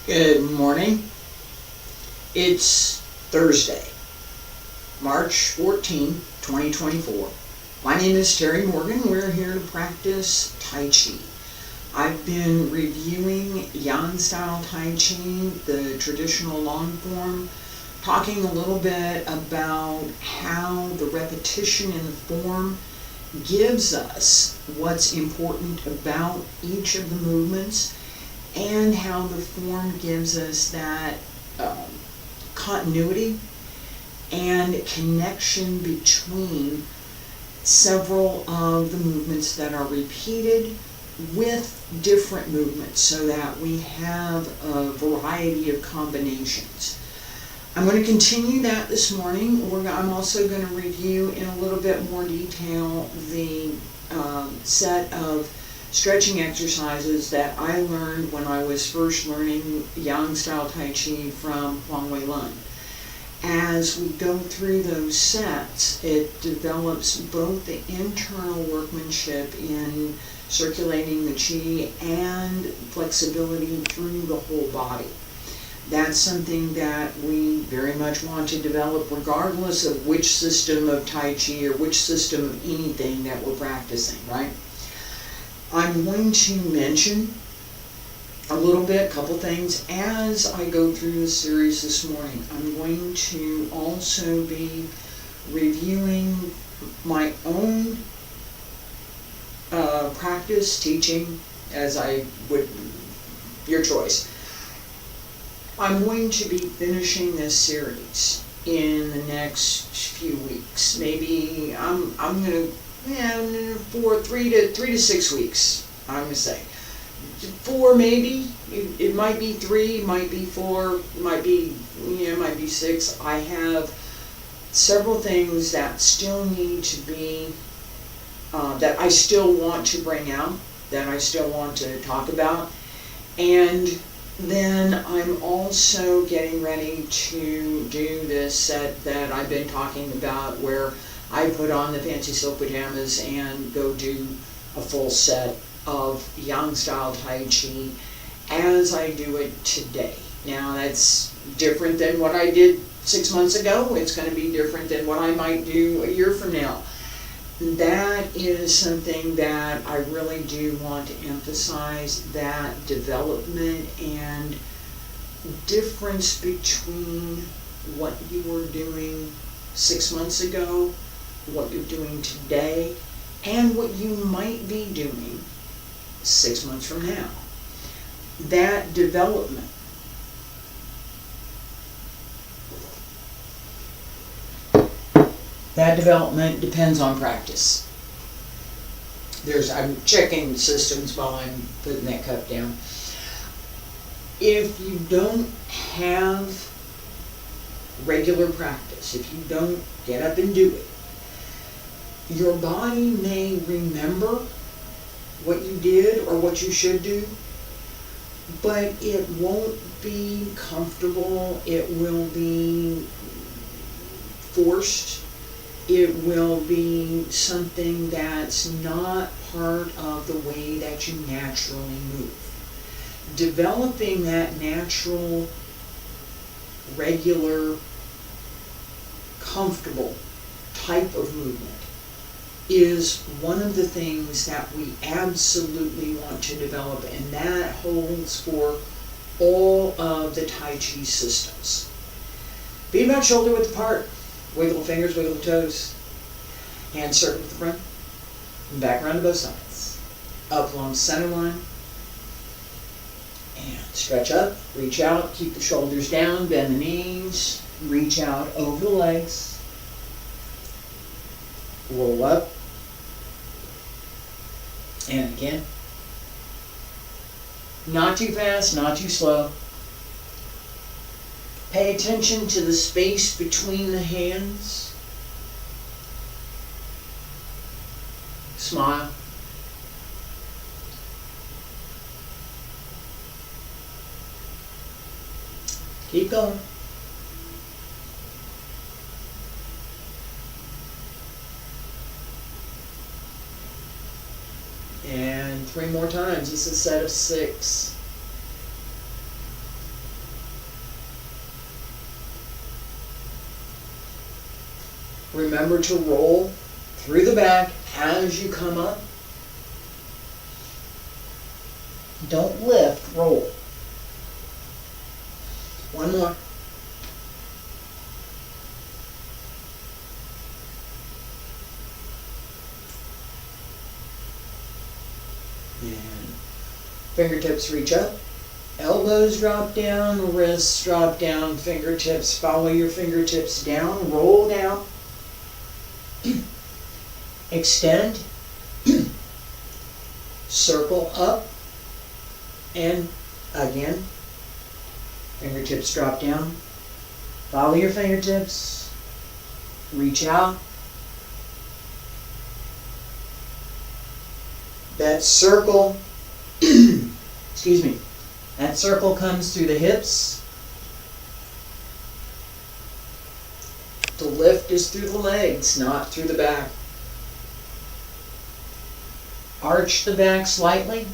Good morning. It's Thursday, March 14, 2024. My name is Terry Morgan. We're here to practice Tai Chi. I've been reviewing Yang style Tai Chi, the traditional long form, talking a little bit about how the repetition in the form gives us what's important about each of the movements, and how the form gives us that continuity and connection between several of the movements that are repeated with different movements, so that we have a variety of combinations. I'm going to continue that this morning. I'm also going to review in a little bit more detail the set of stretching exercises that I learned when I was first learning Yang style Tai Chi from Huang Wei Lun. As we go through those sets, it develops both the internal workmanship in circulating the Qi and flexibility through the whole body. That's something that we very much want to develop regardless of which system of Tai Chi or which system of anything that we're practicing, right? I'm going to mention a couple things as I go through the series this morning. I'm going to also be reviewing my own practice, teaching, as I would, your choice. I'm going to be finishing this series in the next few weeks. Maybe I'm going to, for 3 to 6 weeks, I'm going to say. 4 maybe, it might be 3, it might be 4, it might be 6. I have several things that still need to be, that I still want to bring out, that I still want to talk about. And then I'm also getting ready to do this set that I've been talking about, where I put on the fancy silk pajamas and go do a full set of Yang style Tai Chi as I do it today. Now that's different than what I did 6 months ago. It's going to be different than what I might do a year from now. That is something that I really do want to emphasize, that development and difference between what you were doing 6 months ago, what you're doing today, and what you might be doing 6 months from now. That development. That development depends on practice. I'm checking systems while I'm putting that cup down. If you don't have regular practice, if you don't get up and do it, your body may remember what you did or what you should do, but it won't be comfortable. It will be forced. It will be something that's not part of the way that you naturally move. Developing that natural, regular, comfortable type of movement is one of the things that we absolutely want to develop, and that holds for all of the Tai Chi systems. Feet about shoulder width apart. Wiggle the fingers, wiggle the toes. Hands circle with the front. And back around to both sides. Up along center line. And stretch up, reach out, keep the shoulders down, bend the knees, reach out over the legs. Roll up. And again. Not too fast, not too slow. Pay attention to the space between the hands. Smile. Keep going. And 3 more times. This is a set of 6. Remember to roll through the back as you come up. Don't lift, roll. One more. And fingertips reach up. Elbows drop down, wrists drop down, fingertips, follow your fingertips down, roll down, extend, circle up, and again, fingertips drop down, follow your fingertips, reach out. That circle, excuse me, that circle comes through the hips. The lift is through the legs, not through the back. Arch the back slightly.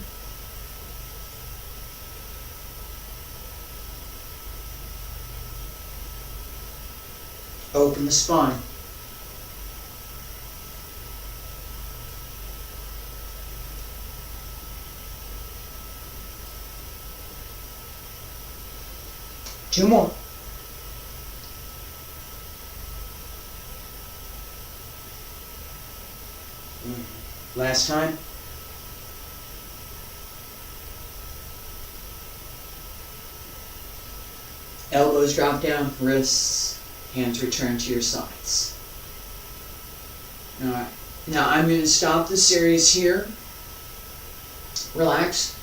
Open the spine. Two more. Last time. Elbows drop down, wrists, hands return to your sides. Alright, now I'm going to stop the series here. Relax.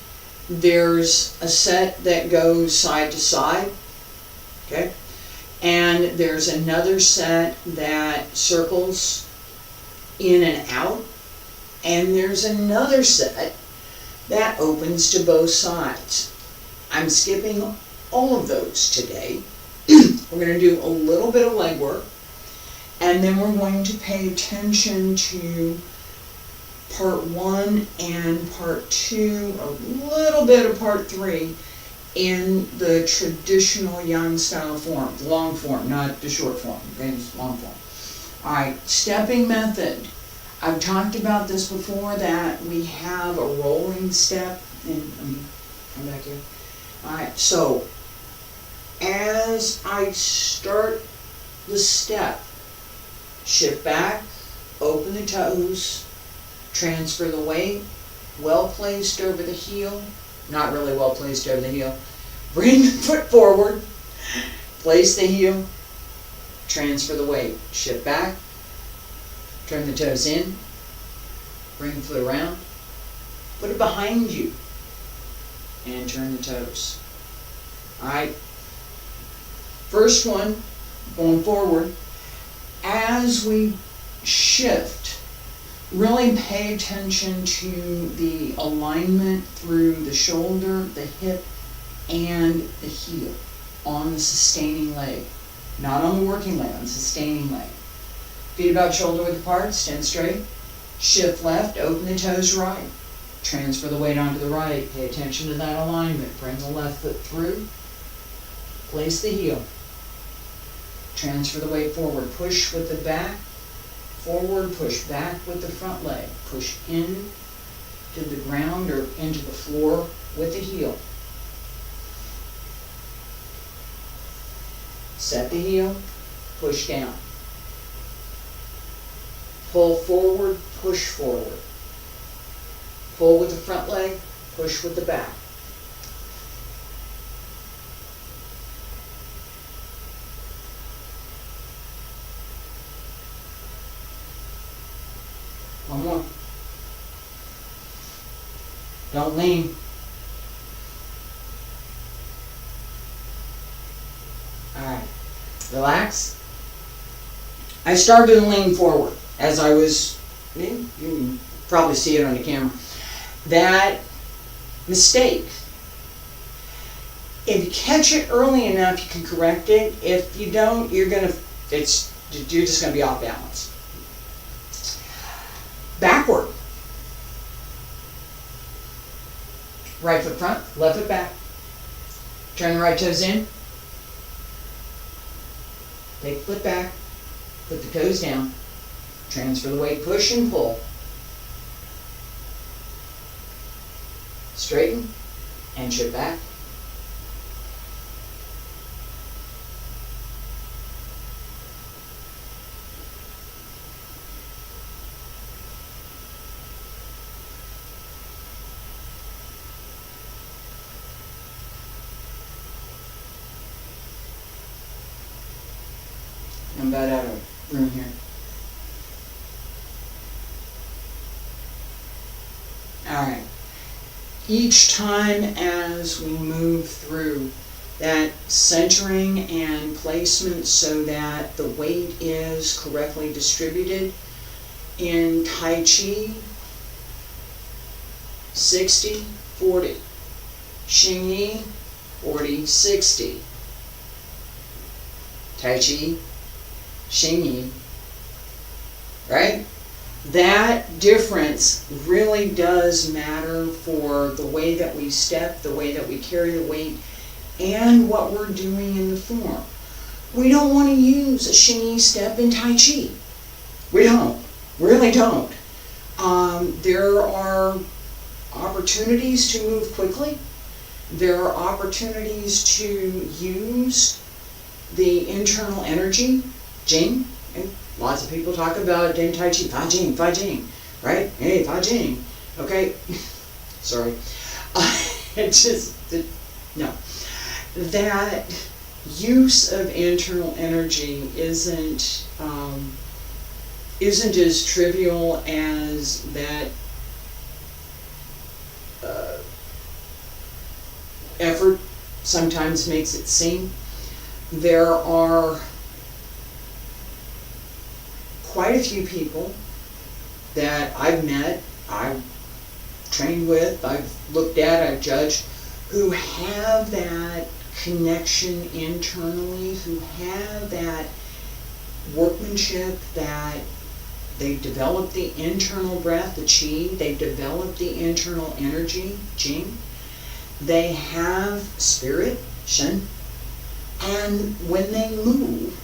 There's a set that goes side to side. Okay? And there's another set that circles in and out. And there's another set that opens to both sides. I'm skipping all of those today. We're going to do a little bit of leg work, and then we're going to pay attention to part 1 and part 2, a little bit of part 3 in the traditional yang style form, long form, not the short form, okay, it's long form. Alright, stepping method. I've talked about this before, that we have a rolling step, and come back here. Alright, so as I start the step, shift back, open the toes, transfer the weight, well placed over the heel, not really well placed over the heel. Bring the foot forward, place the heel, transfer the weight, shift back, turn the toes in, bring the foot around, put it behind you, and turn the toes. Alright, first one, going forward, as we shift, really pay attention to the alignment through the shoulder, the hip, and the heel on the sustaining leg. Not on the working leg, on the sustaining leg. Feet about shoulder width apart, stand straight. Shift left, open the toes right. Transfer the weight onto the right. Pay attention to that alignment. Bring the left foot through. Place the heel. Transfer the weight forward. Push with the back. Forward, push back with the front leg. Push in to the ground or into the floor with the heel. Set the heel, push down. Pull forward, push forward. Pull with the front leg, push with the back. One more. Don't lean. Alright, relax. I started to lean forward as I was, you can probably see it on the camera. That mistake, if you catch it early enough, you can correct it. If you don't, you're just gonna be off balance. Backward. Right foot front, left foot back. Turn the right toes in. Take the foot back. Put the toes down. Transfer the weight, push and pull. Straighten and shift back. I'm about out of room here. Alright. Each time as we move through that centering and placement so that the weight is correctly distributed in Tai Chi, 60-40. Xing Yi, 40-60. Tai Chi, Xing Yi, right? That difference really does matter for the way that we step, the way that we carry the weight, and what we're doing in the form. We don't want to use a Xing Yi step in Tai Chi. We don't. Really don't. There are opportunities to move quickly. There are opportunities to use the internal energy, Jing. And lots of people talk about in Tai Chi, Fa Jing, right? Hey, Fa Jing. Okay? Sorry. No. That use of internal energy isn't as trivial as that effort sometimes makes it seem. There are quite a few people that I've met, I've trained with, I've looked at, I've judged, who have that connection internally, who have that workmanship, that they've developed the internal breath, the qi, they've developed the internal energy, jing, they have spirit, shen, and when they move,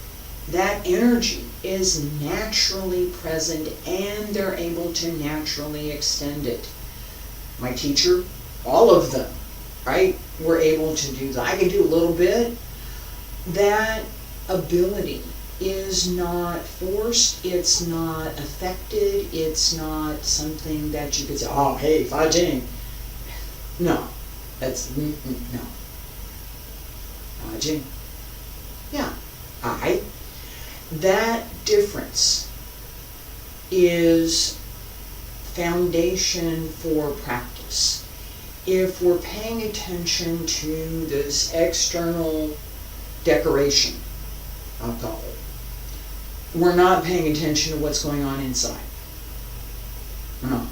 that energy is naturally present and they're able to naturally extend it. My teacher, all of them, right, were able to do that. I can do a little bit. That ability is not forced, it's not affected, it's not something that you could say, oh, hey, Fa Jing. No, that's, no. Fa Jing. Yeah, that difference is foundation for practice. If we're paying attention to this external decoration, I'll call it, we're not paying attention to what's going on inside. No.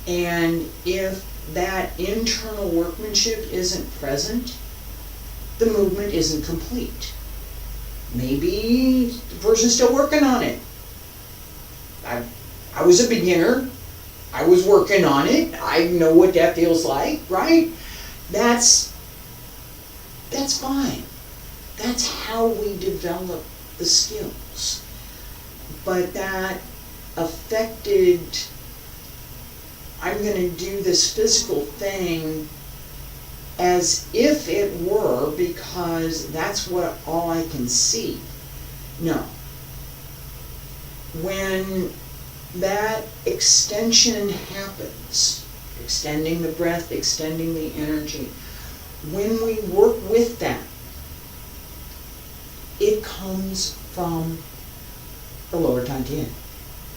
And if that internal workmanship isn't present, the movement isn't complete. Maybe the person's still working on it. I was a beginner. I was working on it. I know what that feels like, right? That's fine. That's how we develop the skills. But that affected, I'm going to do this physical thing as if it were because that's what all I can see. No. When that extension happens, extending the breath, extending the energy, when we work with that, it comes from the lower dantian.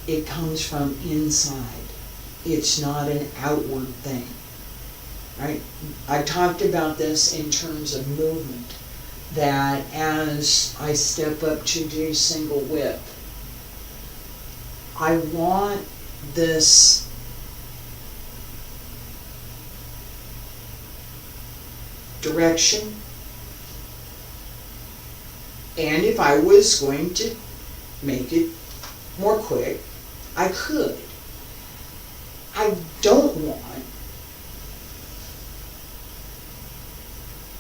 It comes from inside. It's not an outward thing. Right? I talked about this in terms of movement, that as I step up to do single whip, I want this direction, and if I was going to make it more quick, I could. I don't want,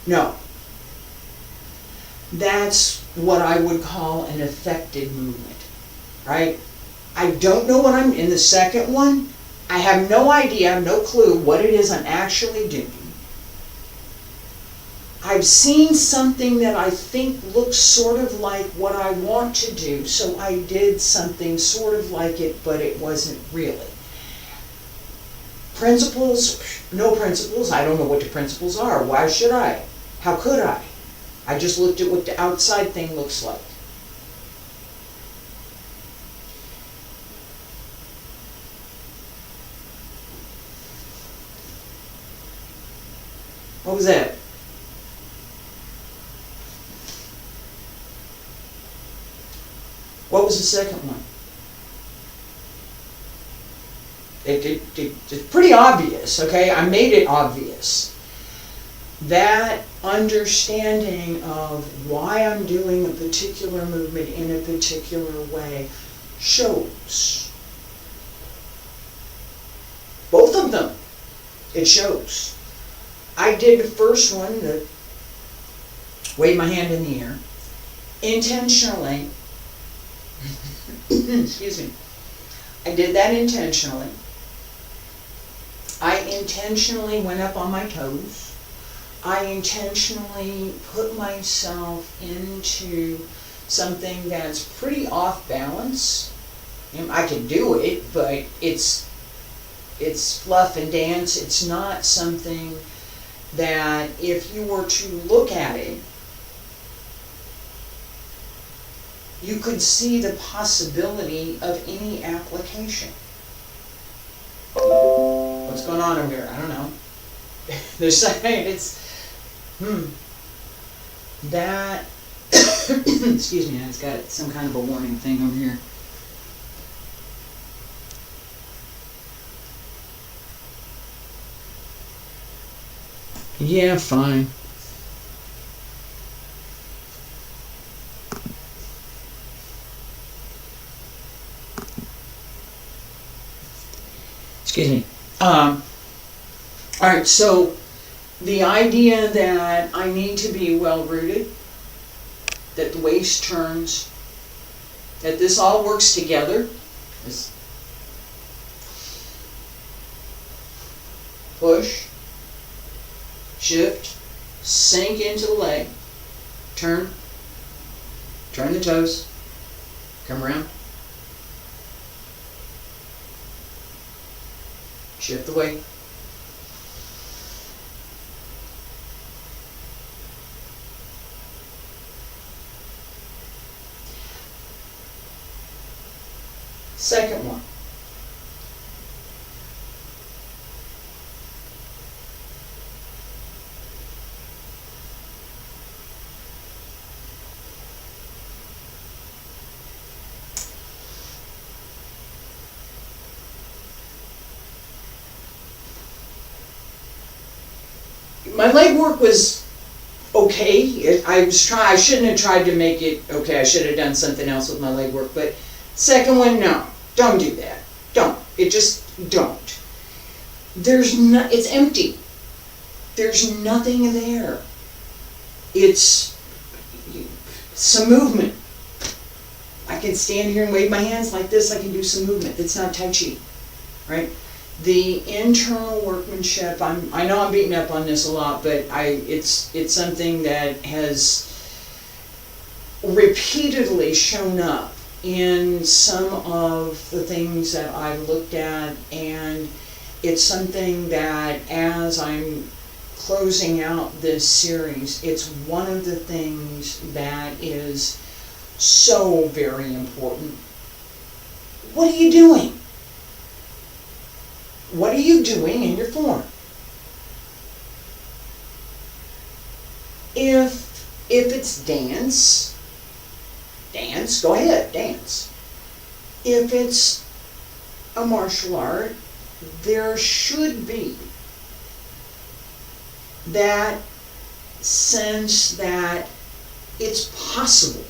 no, That's what I would call an affected movement, right? I don't know what I'm, in the second one, I have no idea, no clue what it is I'm actually doing. I've seen something that I think looks sort of like what I want to do, so I did something sort of like it, but it wasn't really. Principles, no principles, I don't know what the principles are. Why should I? How could I? I just looked at what the outside thing looks like. What was that? What was the second one? It's pretty obvious, okay? I made it obvious. That understanding of why I'm doing a particular movement in a particular way shows. Both of them, it shows. I did the first one, the wave my hand in the air, intentionally. Excuse me. I did that intentionally. I intentionally went up on my toes. I intentionally put myself into something that's pretty off balance. And I can do it, but it's fluff and dance. It's not something that if you were to look at it, you could see the possibility of any application. What's going on over here? I don't know. They're saying it's, that, excuse me, it's got some kind of a warning thing over here. Yeah, fine. Excuse me. Alright, so the idea that I need to be well rooted, that the waist turns, that this all works together, this push, shift, sink into the leg, turn the toes, come around, shift the weight. Second one. My leg work was okay. I shouldn't have tried to make it okay. I should have done something else with my leg work. But second one, no. Don't do that. Don't. It just don't. It's empty. There's nothing there. It's some movement. I can stand here and wave my hands like this. I can do some movement. It's not Tai Chi, right? The internal workmanship, I know I'm beating up on this a lot, but it's something that has repeatedly shown up in some of the things that I've looked at, and it's something that as I'm closing out this series, it's one of the things that is so very important. What are you doing? What are you doing in your form? If it's dance, go ahead, dance. If it's a martial art, there should be that sense that it's possible.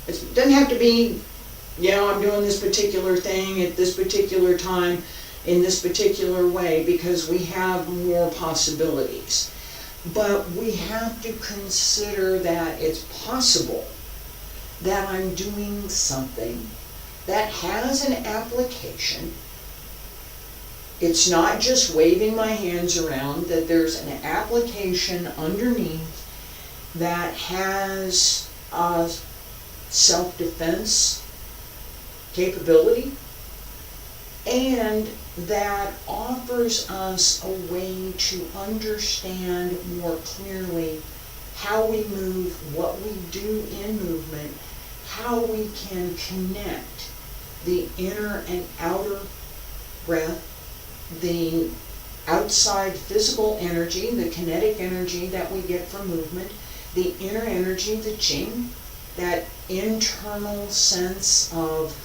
It doesn't have to be, I'm doing this particular thing at this particular time in this particular way, because we have more possibilities. But we have to consider that it's possible that I'm doing something that has an application. It's not just waving my hands around, that there's an application underneath that has a self-defense capability, and that offers us a way to understand more clearly how we move, what we do in movement, how we can connect the inner and outer breath, the outside physical energy, the kinetic energy that we get from movement, the inner energy, the Jing, that internal sense of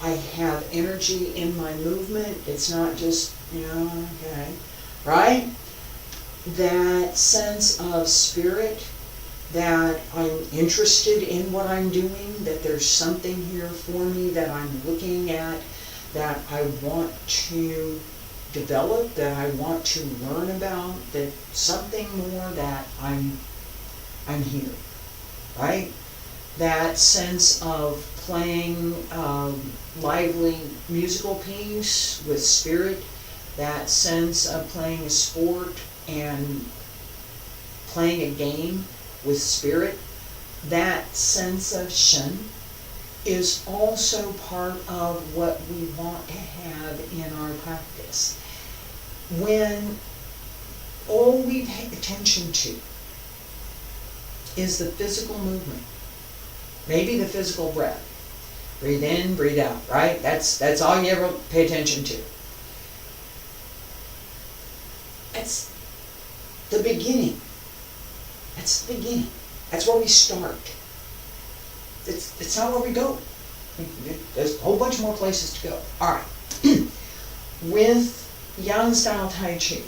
I have energy in my movement. It's not just, okay, right? That sense of spirit, that I'm interested in what I'm doing, that there's something here for me that I'm looking at, that I want to develop, that I want to learn about, that something more, that I'm here, right? That sense of playing lively musical piece with spirit, that sense of playing a sport and playing a game with spirit, that sense of Shen is also part of what we want to have in our practice. When all we pay attention to is the physical movement, maybe the physical breath, breathe in, breathe out, right? That's all you ever pay attention to. That's the beginning. That's the beginning. That's where we start. It's not where we go. There's a whole bunch more places to go. All right. With Yang style Tai Chi,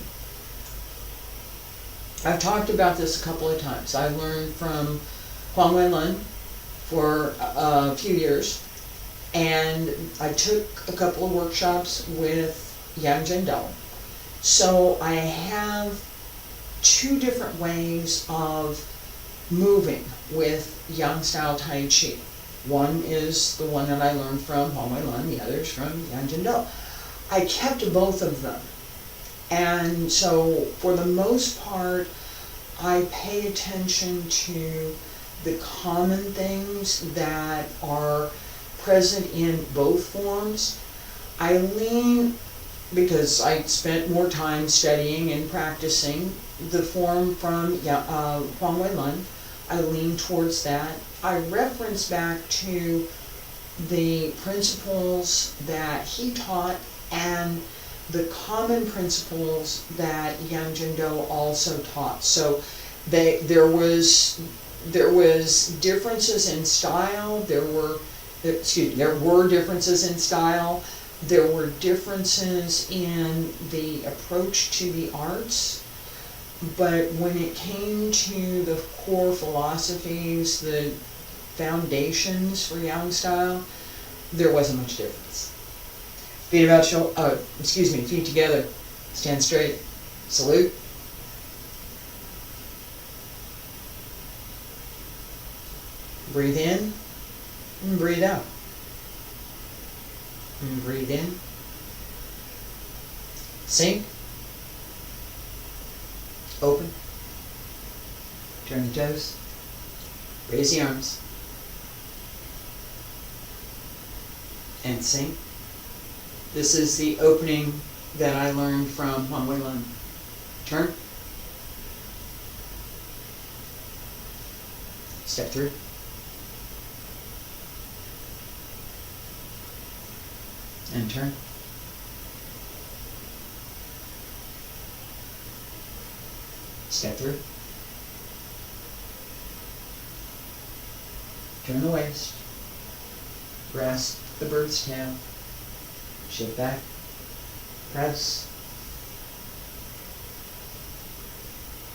I've talked about this a couple of times. I learned from Huang Wenlin for a few years, and I took a couple of workshops with Yang Zhendao. So I have two different ways of moving with Yang style Tai Chi. One is the one that I learned from Huang Wenlin, the other is from Yang Zhendao. I kept both of them. And so for the most part, I pay attention to the common things that are present in both forms. I lean, because I spent more time studying and practicing the form from Huang Wenlin, I lean towards that. I reference back to the principles that he taught and the common principles that Yang Zhendao also taught. So there was differences in style. There were differences in style. There were differences in the approach to the arts. But when it came to the core philosophies, the foundations for Yang style, there wasn't much difference. Feet together, stand straight, salute. Breathe in and breathe out. And breathe in. Sink. Open. Turn the toes. Raise the arms. And sink. This is the opening that I learned from Huang Wenlin. Turn. Step through. And turn. Step through. Turn the waist. Rest the bird's tail. Shift back. Press.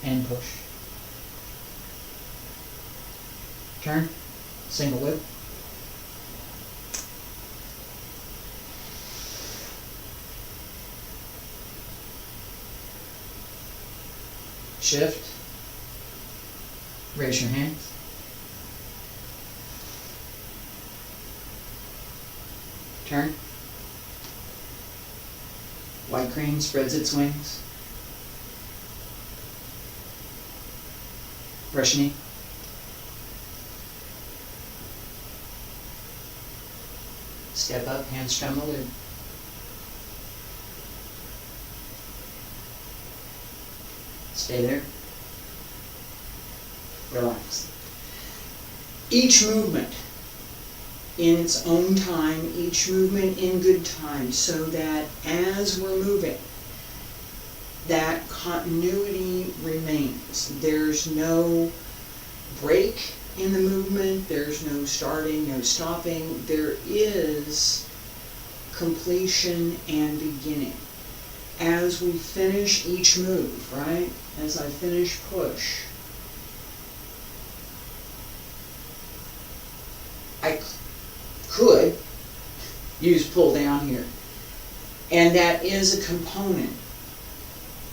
And push. Turn. Single whip. Shift. Raise your hand. Turn. White crane spreads its wings. Brush knee. Step up, hands strum the loop. Stay there. Relax. Each movement in its own time, each movement in good time, so that as we're moving, that continuity remains. There's no break in the movement, there's no starting, no stopping. There is completion and beginning. As we finish each move, right? As I finish push, I could use pull down here. And that is a component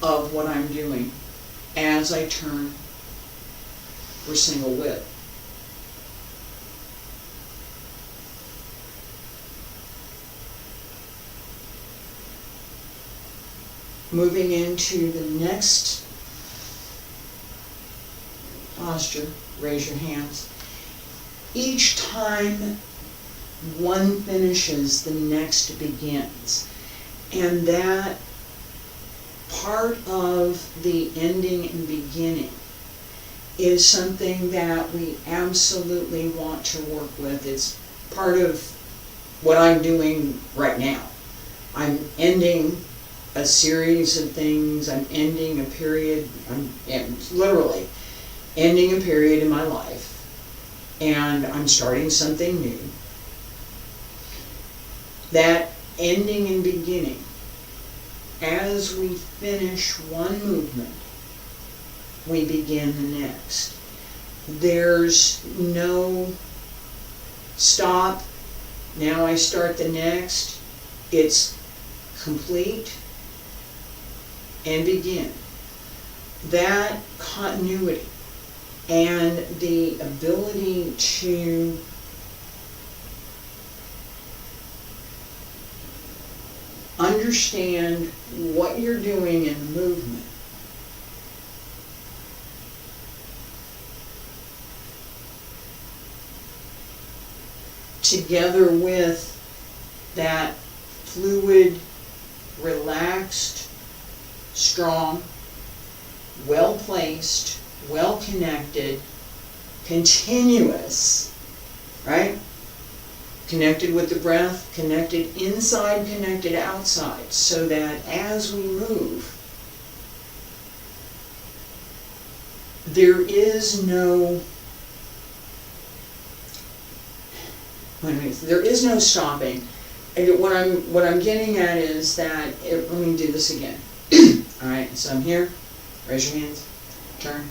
of what I'm doing as I turn for single whip. Moving into the next posture, raise your hands. Each time one finishes, the next begins. And that part of the ending and beginning is something that we absolutely want to work with. It's part of what I'm doing right now. I'm ending a series of things. I'm ending a period. I'm literally ending a period in my life. And I'm starting something new. That ending and beginning, as we finish one movement, we begin the next. There's no stop, now I start the next. It's complete and begin. That continuity and the ability to understand what you're doing in the movement together with that fluid, relaxed, strong, well-placed, well-connected, continuous, right? Connected with the breath, connected inside, connected outside, so that as we move, there is no stopping. And what I'm getting at is that let me do this again. All right, so I'm here. Raise your hands. Turn.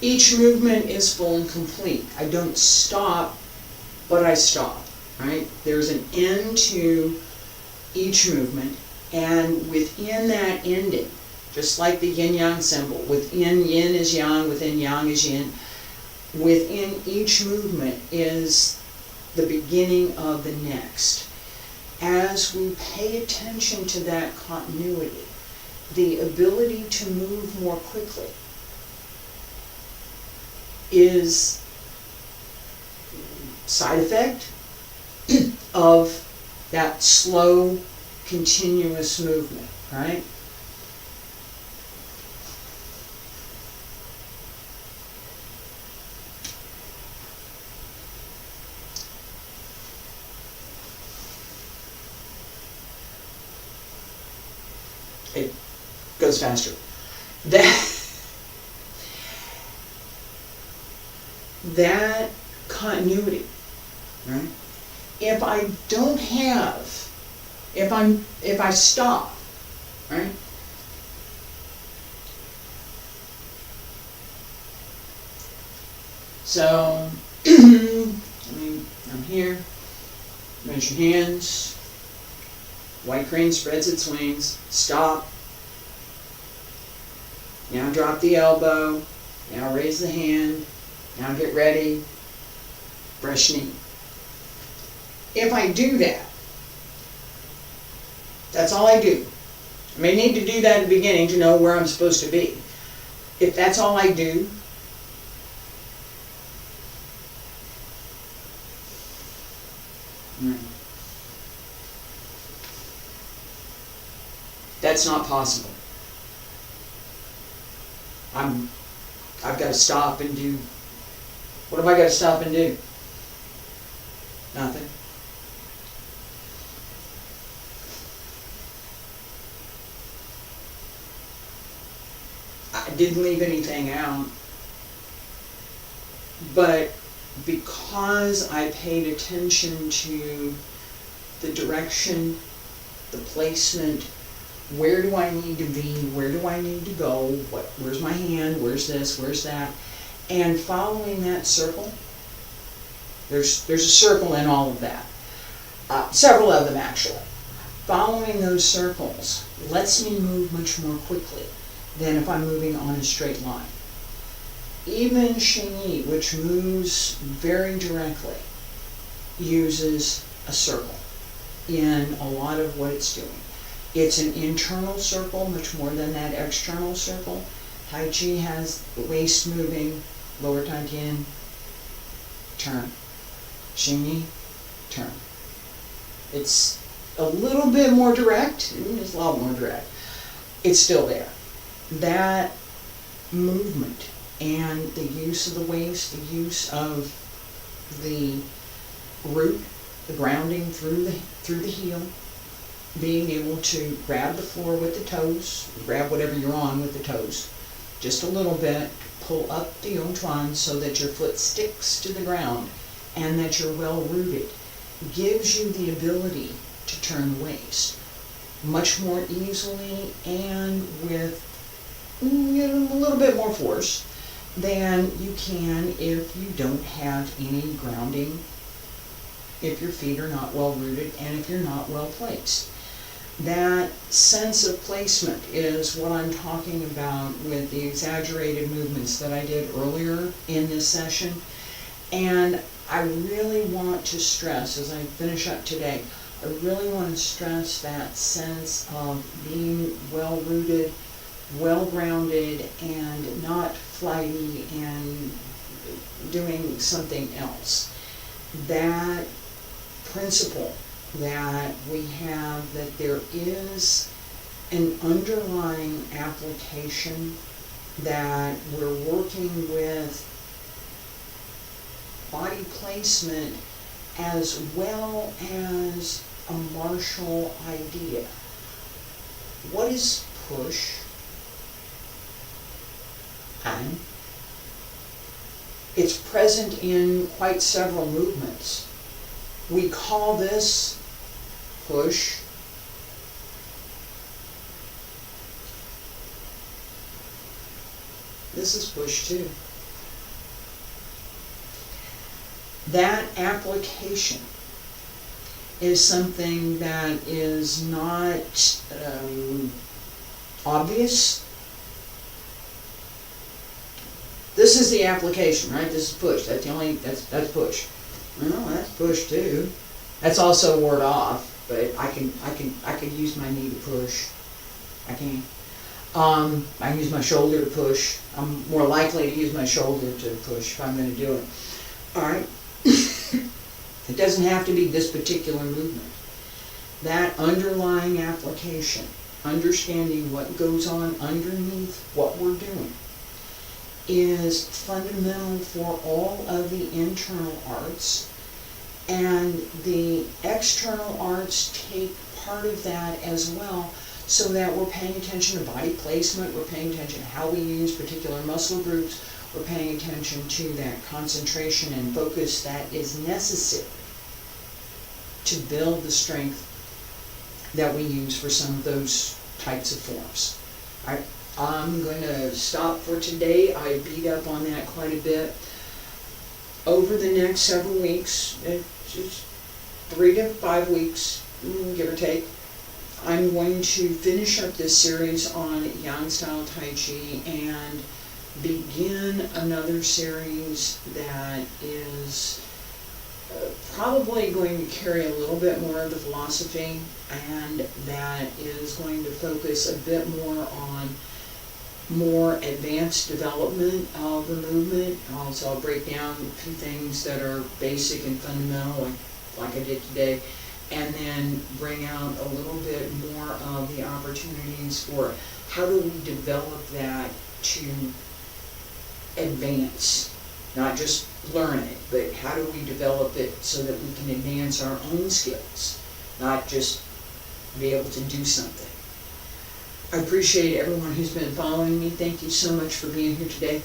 Each movement is full and complete. I don't stop, but I stop, right? There's an end to each movement, and within that ending, just like the yin-yang symbol, within yin is yang, within yang is yin, within each movement is the beginning of the next. As we pay attention to that continuity, the ability to move more quickly is side effect of that slow, continuous movement, right? It goes faster. That continuity, right? If I don't have, if I stop, right? So, I'm here. Raise your hands. White crane spreads its wings. Stop. Now drop the elbow. Now raise the hand. Now get ready. Brush knee. If I do that, that's all I do. I may need to do that at the beginning to know where I'm supposed to be. If that's all I do, that's not possible. I've got to stop and do. What have I got to stop and do? Nothing. I didn't leave anything out, but because I paid attention to the direction, the placement, where do I need to be, where do I need to go, where's my hand, where's this, where's that, and following that circle, there's a circle in all of that, several of them actually. Following those circles lets me move much more quickly than if I'm moving on a straight line. Even Xingyi, which moves very directly, uses a circle in a lot of what it's doing. It's an internal circle much more than that external circle. Taiji has the waist moving, lower Taijiquan, turn. Xingyi, turn. It's a little bit more direct, it's a lot more direct. It's still there. That movement and the use of the waist, the use of the root, the grounding through the heel, being able to grab the floor with the toes, grab whatever you're on with the toes, just a little bit, pull up the yongchuan so that your foot sticks to the ground and that you're well rooted, gives you the ability to turn the waist much more easily and with a little bit more force than you can if you don't have any grounding, if your feet are not well rooted and if you're not well placed. That sense of placement is what I'm talking about with the exaggerated movements that I did earlier in this session. And I really want to stress, as I finish up today, I really want to stress that sense of being well rooted, well grounded, and not flighty and doing something else. That principle that we have, that there is an underlying application, that we're working with body placement as well as a martial idea. What is push? And it's present in quite several movements. We call this push. This is push too. That application is something that is not obvious. This is the application, right? This is push. That's the only. That's push. Well, that's push too. That's also ward off. But I could use my knee to push. I can. I can use my shoulder to push. I'm more likely to use my shoulder to push if I'm going to do it. All right. It doesn't have to be this particular movement. That underlying application, understanding what goes on underneath what we're doing, is fundamental for all of the internal arts, and the external arts take part of that as well, so that we're paying attention to body placement, we're paying attention to how we use particular muscle groups, we're paying attention to that concentration and focus that is necessary to build the strength that we use for some of those types of forms. All right. I'm going to stop for today. I beat up on that quite a bit. Over the next several weeks, just 3 to 5 weeks, give or take, I'm going to finish up this series on Yang style Taiji and begin another series that is probably going to carry a little bit more of the philosophy, and that is going to focus a bit more on more advanced development of the movement. Also, I'll break down a few things that are basic and fundamental, like I did today, and then bring out a little bit more of the opportunities for how do we develop that to advance, not just learn it, but how do we develop it so that we can advance our own skills, not just be able to do something. I appreciate everyone who's been following me. Thank you so much for being here today.